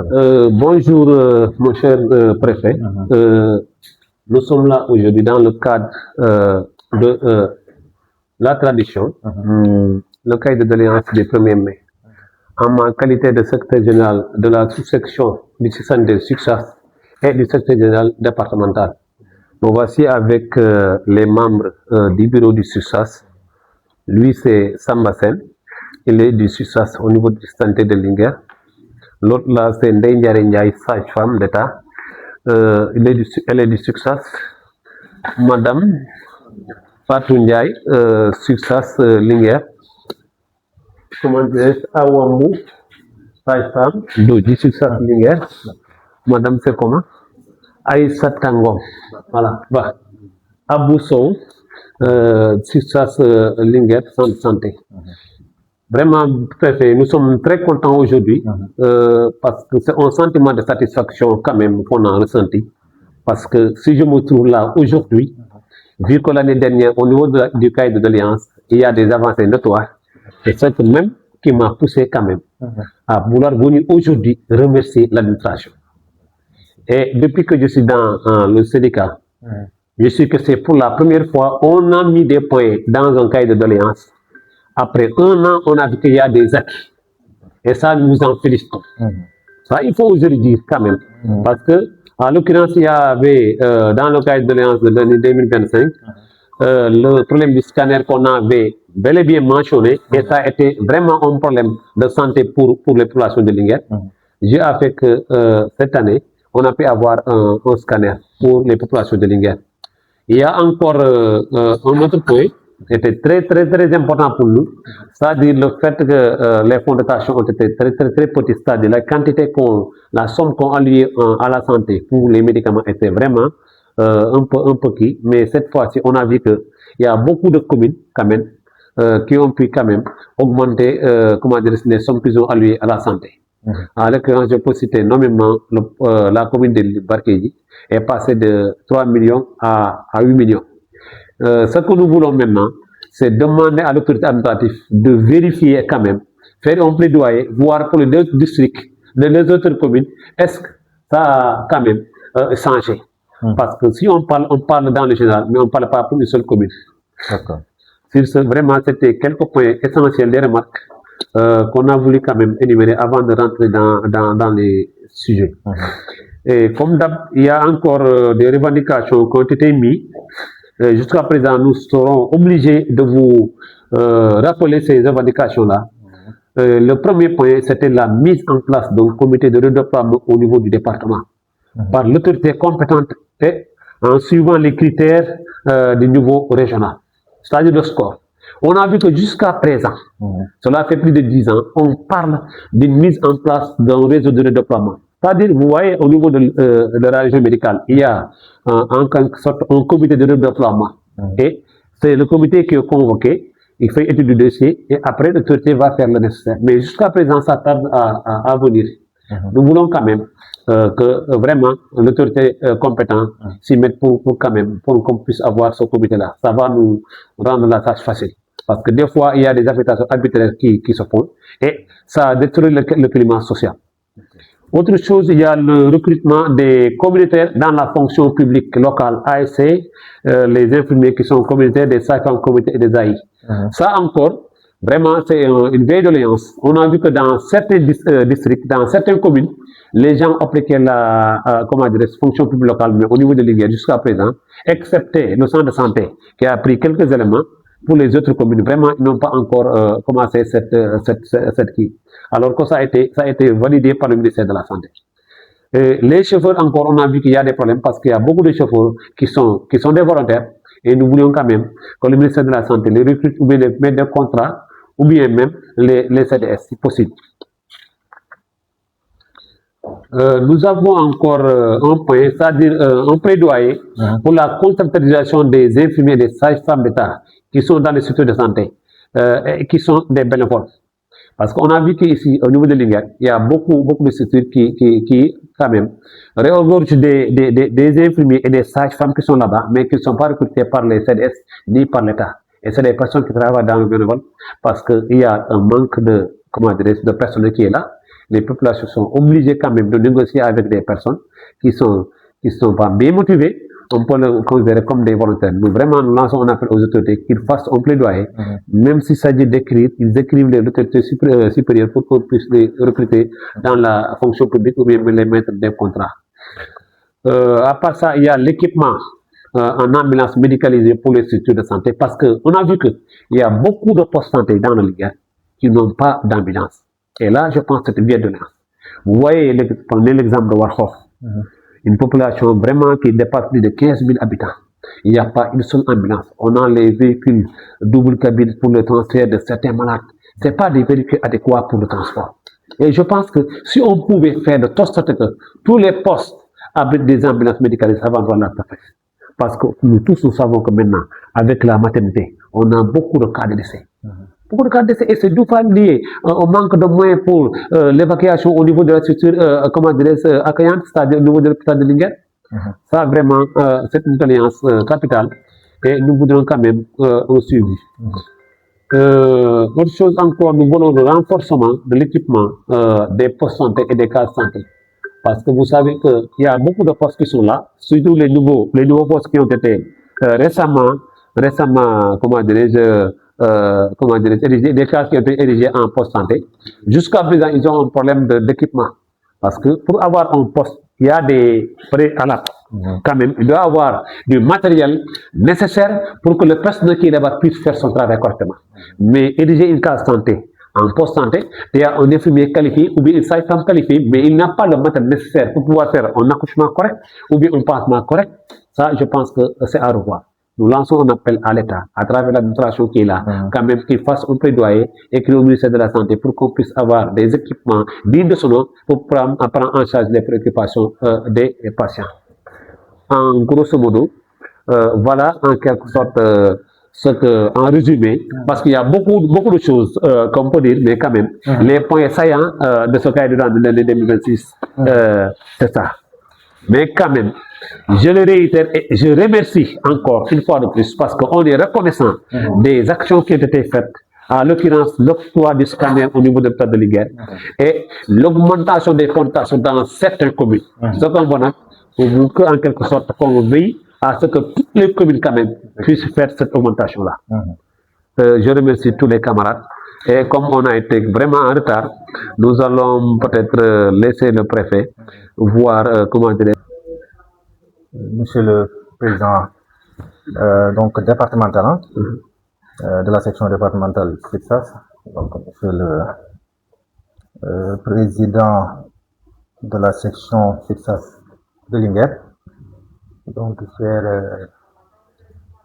Bonjour, mon cher préfet. Nous sommes là aujourd'hui dans le cadre de la tradition, le cahier de doléances du 1er mai. En ma qualité de secrétaire général de la sous-section du système de succès et du secrétaire général départemental. Nous voici avec les membres du bureau du SUSAS. Lui, c'est Samba Sen. Il est du SUSAS au niveau du santé de Linguère. L'autre là, c'est Ndeye Ndiaye, sage-femme d'État. Elle est du SUSAS. Madame Fatou Ndiaye, SUSAS Linguère. Comment dire, Awamou, sage-femme du SUSAS Linguère. Madame, c'est comment? Aïssa Tango. Voilà. Bah. Abou Sow, SUSAS Linguère, centre de santé. Vraiment, préfet, nous sommes très contents aujourd'hui parce que c'est un sentiment de satisfaction quand même qu'on a ressenti. Parce que si je me trouve là aujourd'hui, vu que l'année dernière, au niveau du cahier de doléances, il y a des avancées notoires, c'est ça même qui m'a poussé quand même à vouloir venir aujourd'hui remercier l'administration. Et depuis que je suis dans le syndicat, je sais que c'est pour la première fois on a mis des points dans un cahier de doléances. Après un an, on a vu qu'il y a des acquis. Et ça, nous en félicitons. Ça, il faut aujourd'hui dire quand même. Parce que, en l'occurrence, il y avait, dans le cahier de doléances de l'année 2025, le problème du scanner qu'on avait bel et bien mentionné, et ça a été vraiment un problème de santé pour les populations de Linguère. Dieu a fait que cette année, on a pu avoir un scanner pour les populations de Linguère. Il y a encore un autre point était très important pour nous, c'est-à-dire le fait que les fonds de dotation ont été très petits, c'est-à-dire la quantité la somme qu'on allouait à la santé pour les médicaments était vraiment un peu qui, mais cette fois-ci on a vu qu'il y a beaucoup de communes quand même qui ont pu quand même augmenter les sommes qu'ils ont allouées à la santé. En l'occurrence, je peux citer nommément la commune de Barkéji est passée de 3 millions à 8 millions. Ce que nous voulons maintenant, c'est demander à l'autorité administrative de vérifier quand même, faire un plaidoyer, voir pour les deux districts, les autres communes, est-ce que ça a quand même changé. Parce que si on parle dans le général, mais on ne parle pas pour une seule commune. D'accord. Vraiment, c'était quelques points essentiels, des remarques qu'on a voulu quand même énumérer avant de rentrer dans les sujets. Et comme d'hab, il y a encore des revendications qui ont été mises. Jusqu'à présent, nous serons obligés de vous rappeler ces revendications-là. Le premier point, c'était la mise en place d'un comité de redéploiement au niveau du département par l'autorité compétente et en suivant les critères du niveau régional, c'est-à-dire le score. On a vu que jusqu'à présent, cela fait plus de 10 ans, on parle d'une mise en place d'un réseau de redéploiement. C'est-à-dire, vous voyez, au niveau de la région médicale, il y a en quelque sorte un comité de redéploiement. Et c'est le comité qui est convoqué, il fait étude du dossier, et après, l'autorité va faire le nécessaire. Mais jusqu'à présent, ça tarde à venir. Nous voulons quand même que vraiment l'autorité compétente s'y mette pour quand même, pour qu'on puisse avoir ce comité-là. Ça va nous rendre la tâche facile. Parce que des fois, il y a des affectations arbitraires qui se font, et ça détruit le climat social. Autre chose, il y a le recrutement des communautaires dans la fonction publique locale, ASC, les infirmiers qui sont communautaires, des sages-femmes communautaires et des AI. Ça encore, vraiment, c'est une vieille doléance. On a vu que dans certains districts, dans certaines communes, les gens appliquaient la fonction publique locale, mais au niveau de l'Inguère jusqu'à présent, excepté le centre de santé qui a pris quelques éléments. Pour les autres communes, vraiment, ils n'ont pas encore commencé cette qui. Alors que ça a été validé par le ministère de la Santé. Et les chauffeurs, encore, on a vu qu'il y a des problèmes parce qu'il y a beaucoup de chauffeurs qui sont des volontaires et nous voulions quand même que le ministère de la Santé les recrute ou bien les mette des contrats ou bien même les CDS, si possible. Nous avons encore un point, c'est-à-dire un plaidoyer pour la contractualisation des infirmiers et des sages-femmes d'État qui sont dans les structures de santé et qui sont des bénévoles. Parce qu'on a vu qu'ici, au niveau de l'Inguère, il y a beaucoup de structures qui quand même, réorganisent des infirmiers et des sages-femmes qui sont là-bas, mais qui ne sont pas recrutés par les CDS ni par l'État. Et c'est des personnes qui travaillent dans le bénévole parce qu'il y a un manque de personnel qui est là. les populations sont obligées quand même de négocier avec des personnes qui sont pas bien motivées. On peut le considérer comme des volontaires. Nous, vraiment, nous lançons un appel aux autorités qu'ils fassent un plaidoyer, même s'il s'agit d'écrire, ils écrivent les autorités supérieures pour qu'on puisse les recruter dans la fonction publique ou bien les mettre des contrats. À part ça, il y a l'équipement en ambulance médicalisée pour les structures de santé parce qu'on a vu qu'il y a beaucoup de postes de santé dans le Ligue qui n'ont pas d'ambulance. Et là, je pense que c'est bien de l'ance. Vous voyez, prenez l'exemple de Warhoff. Une population vraiment qui dépasse plus de 15 000 habitants. Il n'y a pas une seule ambulance. On a les véhicules double cabine pour le transfert de certains malades. Ce n'est pas des véhicules adéquats pour le transport. Et je pense que si on pouvait faire de telle sorte que tous les postes abritent des ambulances médicalisées avant de voir la préfecture. Parce que nous tous nous savons que maintenant, avec la maternité, on a beaucoup de cas de décès. Beaucoup de cas de décès, et c'est d'où lié au manque de moyens pour l'évacuation au niveau de la structure accueillante, c'est-à-dire au niveau de l'hôpital de Linguère. Ça, vraiment, c'est une alliance capitale, et nous voudrons quand même un suivi. Autre chose encore, nous voulons le renforcement de l'équipement des postes santé et des cases santé. Parce que vous savez qu'il y a beaucoup de postes qui sont là, surtout les nouveaux postes qui ont été récemment, comment dirais-je, érigés, des cases qui ont été érigées en poste santé. Jusqu'à présent, ils ont un problème d'équipement. Parce que pour avoir un poste, il y a des préalables. Quand même, il doit avoir du matériel nécessaire pour que le personnel qui est là-bas puisse faire son travail correctement. Mais ériger une case santé, en poste santé, il y a un infirmier qualifié ou bien une sage-femme qualifiée, mais il n'a pas le matériel nécessaire pour pouvoir faire un accouchement correct ou bien un pansement correct. Ça, je pense que c'est à revoir. Nous lançons un appel à l'État, à travers l'administration qui est là, quand même qu'il fasse un plaidoyer et qu'il au ministère de la Santé pour qu'on puisse avoir des équipements dignes de son nom pour prendre en charge les préoccupations des patients. En grosso modo, voilà en quelque sorte ce que, en résumé, parce qu'il y a beaucoup de choses qu'on peut dire, mais quand même, les points saillants de ce cahier de l'année 2026, c'est ça. Mais quand même, je le réitère et je remercie encore une fois de plus parce qu'on est reconnaissant des actions qui ont été faites, à l'occurrence l'octroi du scanner au niveau de l'État de Linguère et l'augmentation des fondations dans certaines communes. Ce qu'on voit pour qu'en quelque sorte qu'on veille à ce que toutes les communes quand même puissent faire cette augmentation-là. Je remercie tous les camarades. Et comme on a été vraiment en retard, nous allons peut-être laisser le préfet voir comment dire. Monsieur le Président donc départemental de la section départementale FITSAS, donc Monsieur le Président de la section FITSAS de Linguère, donc chers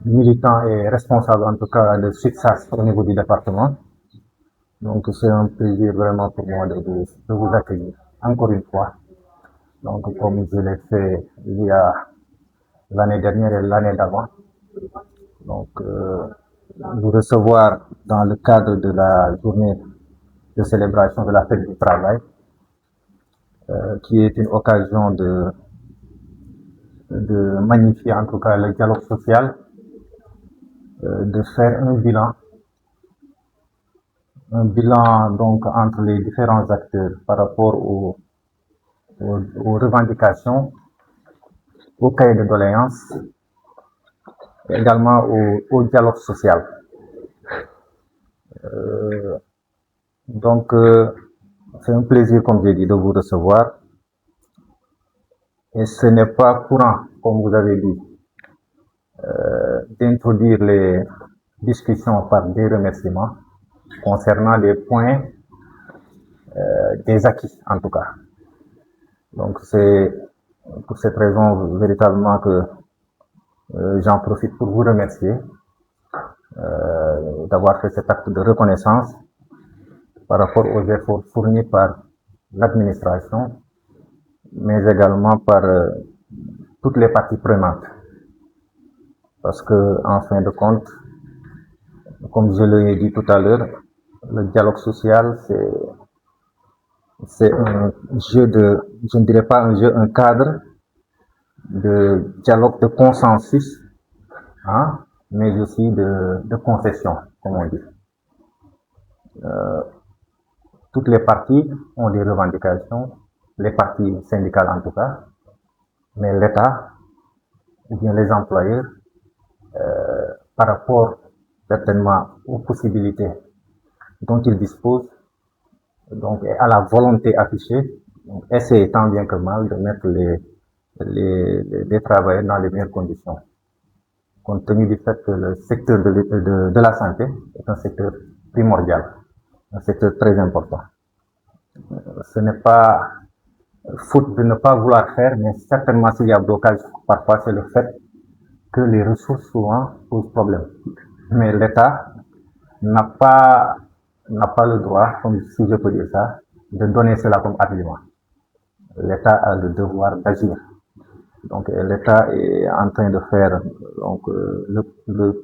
militants et responsables en tout cas de FITSAS au niveau du département. Donc c'est un plaisir vraiment pour moi de vous accueillir encore une fois. Donc comme je l'ai fait il y a l'année dernière et l'année d'avant. Donc vous recevoir dans le cadre de la journée de célébration de la fête du travail, qui est une occasion de magnifier en tout cas le dialogue social, de faire un bilan donc entre les différents acteurs par rapport aux revendications, au cahier de doléances, également au dialogue social. Donc c'est un plaisir, comme j'ai dit, de vous recevoir. Et ce n'est pas courant, comme vous avez dit, d'introduire les discussions par des remerciements concernant les points des acquis, en tout cas. Donc c'est pour cette raison véritablement que j'en profite pour vous remercier d'avoir fait cet acte de reconnaissance par rapport aux efforts fournis par l'administration, mais également par toutes les parties prenantes. Parce que, en fin de compte, comme je l'ai dit tout à l'heure, le dialogue social, c'est un jeu je ne dirais pas un jeu, un cadre de dialogue de consensus, mais aussi de concession, comme on dit. toutes les parties ont des revendications, les parties syndicales en tout cas, mais l'État ou bien les employeurs, par rapport certainement aux possibilités dont ils disposent, donc et à la volonté affichée, essayer tant bien que mal de mettre les travailleurs dans les meilleures conditions. Compte tenu du fait que le secteur de la santé est un secteur primordial, un secteur très important. Ce n'est pas faute de ne pas vouloir faire, mais certainement s'il y a blocage, parfois c'est le fait que les ressources souvent posent problème. Mais l'État n'a pas le droit, comme si je peux dire ça, de donner cela comme argument. L'État a le devoir d'agir. Donc l'État est en train de faire donc,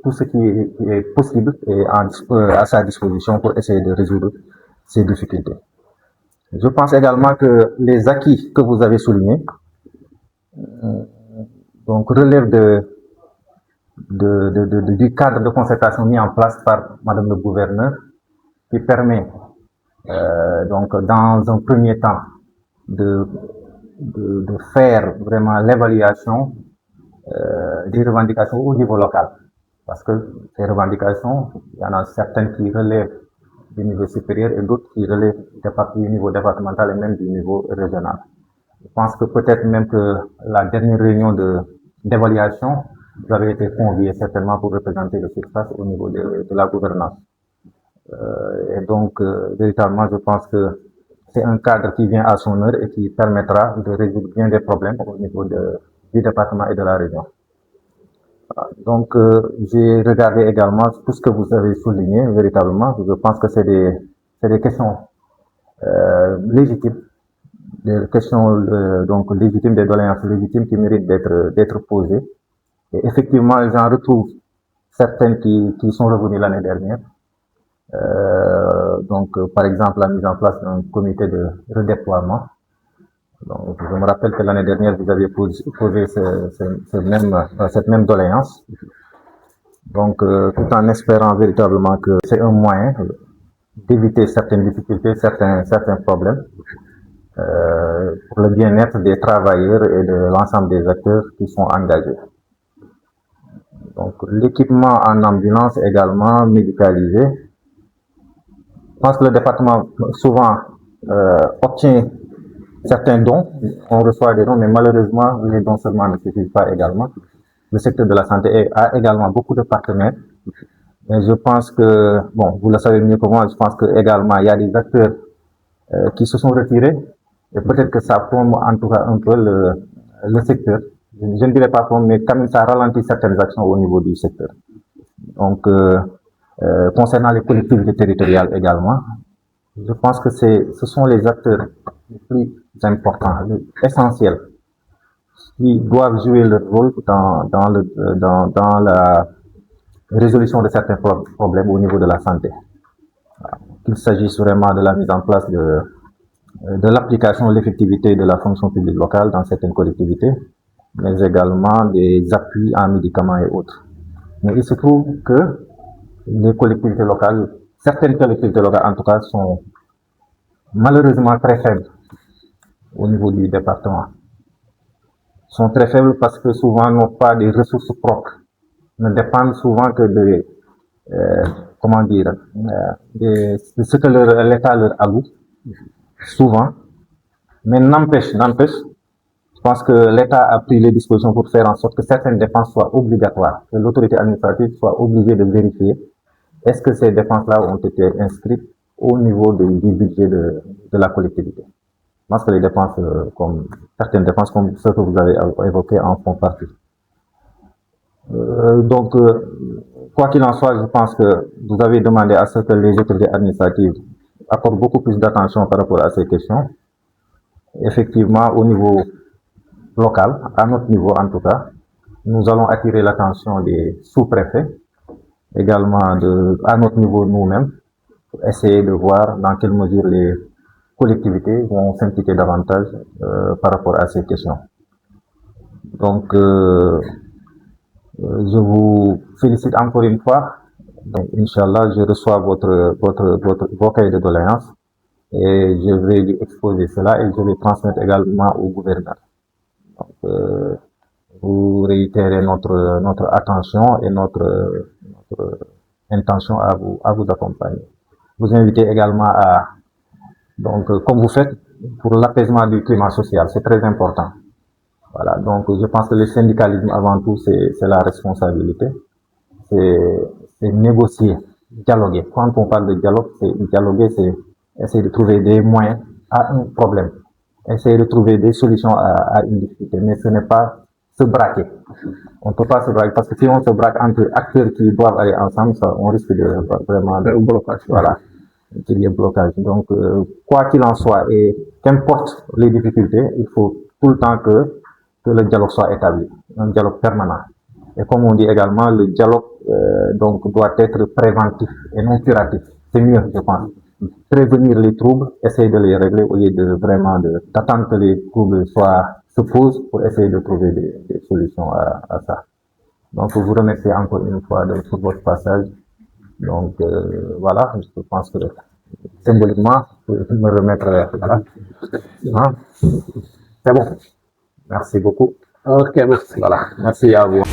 tout ce qui est possible et à sa disposition pour essayer de résoudre ces difficultés. Je pense également que les acquis que vous avez soulignés donc relèvent du cadre de concertation mis en place par Madame le gouverneur, qui permet donc dans un premier temps de faire vraiment l'évaluation des revendications au niveau local. Parce que ces revendications, il y en a certaines qui relèvent du niveau supérieur et d'autres qui relèvent du niveau départemental et même du niveau régional. Je pense que peut-être même que la dernière réunion d'évaluation, vous avez été convié certainement pour représenter le SUTSAS au niveau de la gouvernance. Et donc, véritablement, je pense que c'est un cadre qui vient à son heure et qui permettra de résoudre bien des problèmes au niveau du département et de la région. Donc, j'ai regardé également tout ce que vous avez souligné, véritablement. Je pense que c'est des questions légitimes, des questions donc légitimes, des doléances légitimes qui méritent d'être posées. Et effectivement, j'en retrouve certaines qui sont revenues l'année dernière. Donc, par exemple, la mise en place d'un comité de redéploiement. Donc, je me rappelle que l'année dernière, vous aviez posé cette même doléance. Donc, tout en espérant véritablement que c'est un moyen d'éviter certaines difficultés, certains problèmes, pour le bien-être des travailleurs et de l'ensemble des acteurs qui sont engagés. Donc, l'équipement en ambulance également médicalisé. Je pense que le département souvent obtient certains dons, on reçoit des dons, mais malheureusement, les dons seulement ne suffisent pas également. Le secteur de la santé a également beaucoup de partenaires. Mais je pense que, bon, vous le savez mieux que moi, je pense que également il y a des acteurs qui se sont retirés. Et peut-être que ça plombe en tout cas un peu le secteur. Je ne dirais pas plombe, mais quand même ça ralentit certaines actions au niveau du secteur. Donc, concernant les collectivités territoriales également, je pense que ce sont les acteurs les plus importants, les essentiels, qui doivent jouer leur rôle dans la résolution de certains problèmes au niveau de la santé. Qu'il s'agisse vraiment de la mise en place de l'application de l'effectivité de la fonction publique locale dans certaines collectivités, mais également des appuis en médicaments et autres. Mais il se trouve que les collectivités locales, certaines collectivités locales en tout cas, sont malheureusement très faibles au niveau du département. Sont très faibles parce que souvent n'ont pas des ressources propres, ne dépendent souvent que de ce que l'État leur alloue, souvent. Mais n'empêche, je pense que l'État a pris les dispositions pour faire en sorte que certaines dépenses soient obligatoires, que l'autorité administrative soit obligée de vérifier est-ce que ces dépenses-là ont été inscrites au niveau du budget de la collectivité. Je pense que les dépenses, certaines dépenses comme ce que vous avez évoqué en font partie. Donc, quoi qu'il en soit, je pense que vous avez demandé à ce que les autorités administratives accordent beaucoup plus d'attention par rapport à ces questions. Effectivement, au niveau local, à notre niveau en tout cas, nous allons attirer l'attention des sous-préfets, également à notre niveau nous-mêmes, pour essayer de voir dans quelle mesure les collectivités vont s'impliquer davantage par rapport à ces questions. Donc, je vous félicite encore une fois. Donc, Inch'Allah, je reçois vos cahiers de doléances et je vais lui exposer cela et je vais transmettre également au gouverneur. Donc, vous réitérez notre attention et notre intention à vous accompagner. Vous invitez également à, donc, comme vous faites, pour l'apaisement du climat social, c'est très important. Voilà, donc je pense que le syndicalisme, avant tout, c'est la responsabilité, c'est négocier, dialoguer. Quand on parle de dialogue, dialoguer, c'est essayer de trouver des moyens à un problème, essayer de trouver des solutions à une difficulté, mais ce n'est pas se braquer. On ne peut pas se braquer, parce que si on se braque entre acteurs qui doivent aller ensemble, ça, on risque de vraiment de blocage. Voilà, qu'il y ait blocage. Donc, quoi qu'il en soit, et qu'importe les difficultés, il faut tout le temps que le dialogue soit établi, un dialogue permanent. Et comme on dit également, le dialogue donc doit être préventif et non curatif. C'est mieux, je pense. Prévenir les troubles, essayer de les régler au lieu de vraiment d'attendre que les troubles se posent pour essayer de trouver des solutions à ça. Donc, je vous remercie encore une fois pour votre passage. Donc, voilà, je pense que symboliquement, je peux me remettre. Voilà. Hein? C'est bon. Merci beaucoup. Ok, merci. Voilà. Merci à vous.